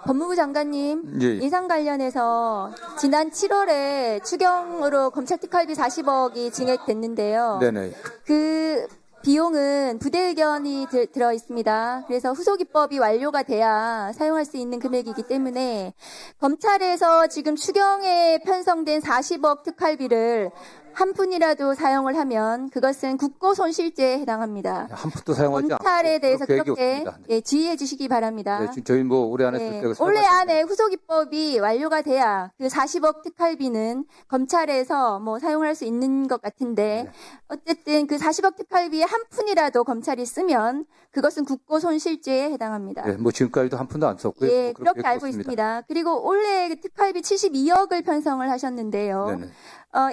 법무부 장관님, 예. 예산 관련해서 지난 7월에 추경으로 검찰 특활비 40억이 증액됐는데요. 네네. 그 비용은 부대 의견이 들어 있습니다. 그래서 후속 입법이 완료가 돼야 사용할 수 있는 금액이기 때문에 검찰에서 지금 추경에 편성된 40억 특활비를 한 푼이라도 사용을 하면 그것은 국고손실죄에 해당합니다. 한 푼도 사용하지 않고 검찰에 대해서 계획이 그렇게 없습니다. 예, 주의해 주시기 바랍니다. 네, 지금 저희 뭐 올해 안에 네, 그때가 올해 사용할 안에 후속 입법이 완료가 돼야 그 40억 특활비는 검찰에서 뭐 사용할 수 있는 것 같은데 네. 어쨌든 그 40억 특활비에 한 푼이라도 검찰이 쓰면 그것은 국고손실죄에 해당합니다. 네, 뭐 지금까지도 한 푼도 안 썼고요. 예, 뭐 그렇게 계획도 알고 없습니다. 있습니다. 그리고 올해 그 특활비 72억을 편성을 하셨는데요. 네네.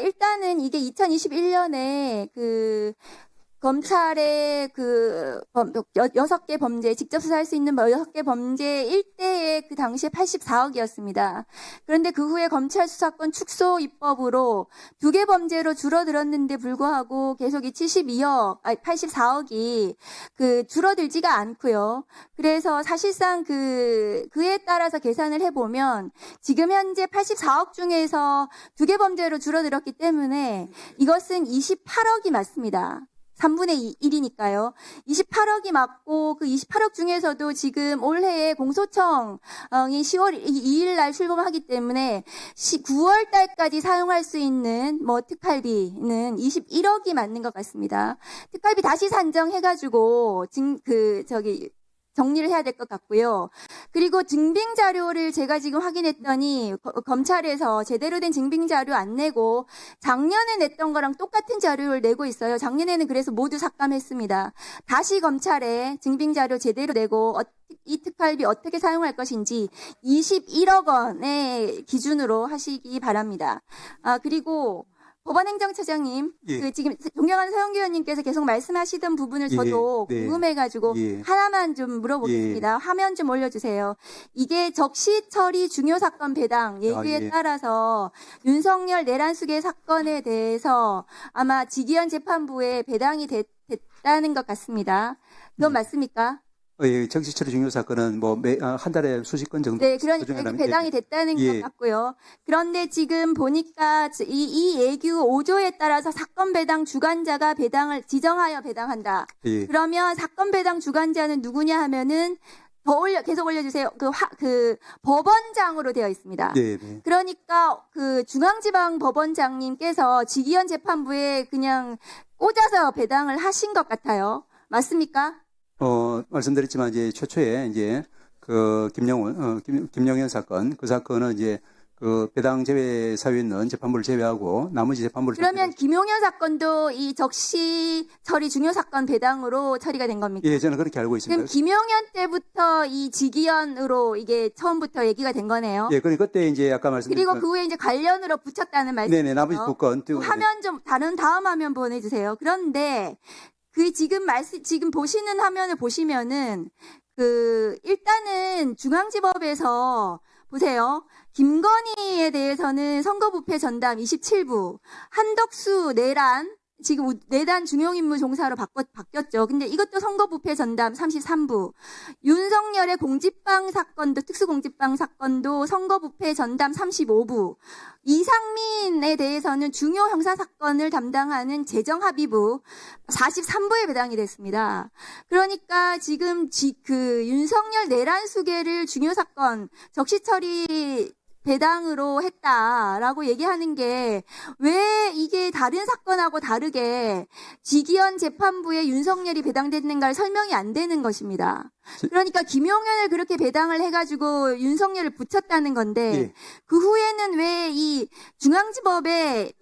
일단은 이게 2021년에 그 검찰의 그 6개 범죄, 직접 수사할 수 있는 6개 범죄 일대에 그 당시에 84억이었습니다. 그런데 그 후에 검찰 수사권 축소 입법으로 2개 범죄로 줄어들었는데 불구하고 계속 이 84억이 그 줄어들지가 않고요. 그래서 사실상 그에 따라서 계산을 해보면 지금 현재 84억 중에서 2개 범죄로 줄어들었기 때문에 이것은 28억이 맞습니다. 3분의 1이니까요. 28억이 맞고 그 28억 중에서도 지금 올해에 공소청이 10월 2일 날 출범하기 때문에 9월 달까지 사용할 수 있는 뭐 특활비는 21억이 맞는 것 같습니다. 특활비 다시 산정해가지고 정리를 해야 될 것 같고요. 그리고 증빙 자료를 제가 지금 확인했더니 검찰에서 제대로 된 증빙 자료 안 내고 작년에 냈던 거랑 똑같은 자료를 내고 있어요. 작년에는 그래서 모두 삭감했습니다. 다시 검찰에 증빙 자료 제대로 내고 이 특활비 어떻게 사용할 것인지 21억 원의 기준으로 하시기 바랍니다. 그리고 법원행정처장님, 예. 지금 존경하는 서영교 의원님께서 계속 말씀하시던 부분을 저도 네. 궁금해가지고 예. 하나만 좀 물어보겠습니다. 화면 좀 올려주세요. 이게 적시처리 중요사건 배당 예규에 예. 따라서 윤석열 내란수계 사건에 대해서 아마 지기현 재판부에 배당이 됐다는 것 같습니다. 그건 맞습니까? 예, 정치처리 중요 사건은 뭐 한 달에 수십 건 정도. 네, 그러니까 이렇게 배당이 됐다는 예. 것 같고요. 그런데 지금 보니까 이 예규 5조에 따라서 사건 배당 주관자가 배당을 지정하여 배당한다. 예. 그러면 사건 배당 주관자는 누구냐 하면은 계속 올려주세요. 그 법원장으로 되어 있습니다. 네, 네. 그러니까 그 중앙지방 법원장님께서 지기현 재판부에 그냥 꽂아서 배당을 하신 것 같아요. 맞습니까? 말씀드렸지만 이제 최초에 이제 그 김영현 사건, 그 사건은 이제 그 배당 제외 사유에 있는 재판부를 제외하고 나머지 재판부를 그러면 김용현 사건도 이 적시 처리 중요 사건 배당으로 처리가 된 겁니까? 예, 저는 그렇게 알고 있습니다. 그럼 김용현 때부터 이 지기현으로 이게 처음부터 얘기가 된 거네요. 예, 그때 이제 아까 말씀드린 그리고 그 후에 이제 관련으로 붙였다는 말씀이죠. 네네, 나머지 두 건. 화면 좀 다음 화면 보내주세요. 그런데 그 지금 보시는 화면을 보시면은 일단은 중앙지법에서 보세요. 김건희에 대해서는 선거부패 전담 27부, 한덕수 내란 지금 내단 중용임무 종사로 바뀌었죠. 근데 이것도 선거부패 전담 33부. 윤석열의 공직방 사건도 특수공직방 사건도 선거부패 전담 35부. 이상민에 대해서는 중요 형사 사건을 담당하는 재정합의부 43부에 배당이 됐습니다. 그러니까 지금 윤석열 내란 수계를 중요 사건 적시처리 배당으로 했다라고 얘기하는 게 왜 이게 다른 사건하고 다르게 지기현 재판부에 윤석열이 배당됐는가를 설명이 안 되는 것입니다. 그러니까 김용현을 그렇게 배당을 해가지고 윤석열을 붙였다는 건데 예. 그 후에는 왜 이 중앙지법에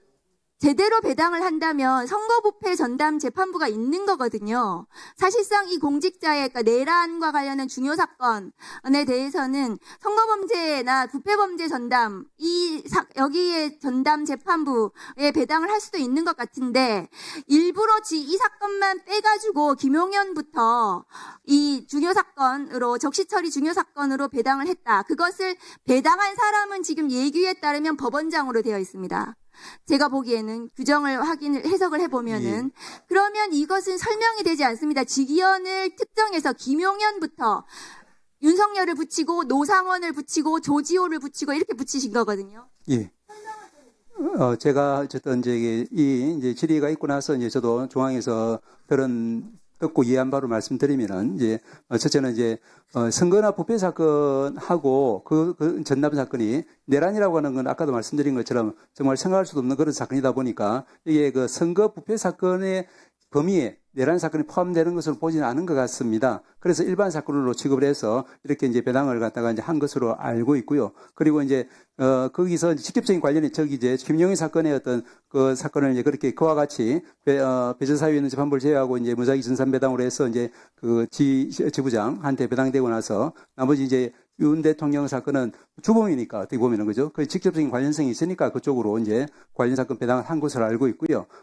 제대로 배당을 한다면 선거부패 전담 재판부가 있는 거거든요. 사실상 이 공직자의 그러니까 내란과 관련한 중요 사건에 대해서는 선거범죄나 부패범죄 전담 여기에 전담 재판부에 배당을 할 수도 있는 것 같은데 일부러 이 사건만 빼가지고 김용현부터 이 중요 사건으로 적시처리 중요 사건으로 배당을 했다. 그것을 배당한 사람은 지금 예규에 따르면 법원장으로 되어 있습니다. 제가 보기에는 규정을 해석을 해보면은 그러면 이것은 설명이 되지 않습니다. 지기현을 특정해서 김용현부터 윤석열을 붙이고 노상원을 붙이고 조지호를 붙이고 이렇게 붙이신 거거든요. 예. 제가 어쨌든 이제 이제 질의가 있고 나서 이제 저도 중앙에서 듣고 이해한 바로 말씀드리면은 이제 첫째는 이제 선거나 부패 사건하고 그 전남 사건이 내란이라고 하는 건 아까도 말씀드린 것처럼 정말 생각할 수도 없는 그런 사건이다 보니까 이게 그 선거 부패 사건의 범위에 내란 사건이 포함되는 것으로 보지는 않은 것 같습니다. 그래서 일반 사건으로 취급을 해서 이렇게 이제 배당을 갖다가 이제 한 것으로 알고 있고요. 그리고 이제 거기서 직접적인 관련이 저기 이제 김용희 사건의 어떤 그 사건을 이제 그렇게 그와 같이 배제 사유에 있는 재판부를 제외하고 이제 무작위 전산 배당으로 해서 이제 그 지부장한테 배당되고 나서 나머지 이제 윤 대통령 사건은 주범이니까 어떻게 보면은 그죠? 그 직접적인 관련성이 있으니까 그쪽으로 이제 관련 사건 배당을 한 것으로 알고 있고요.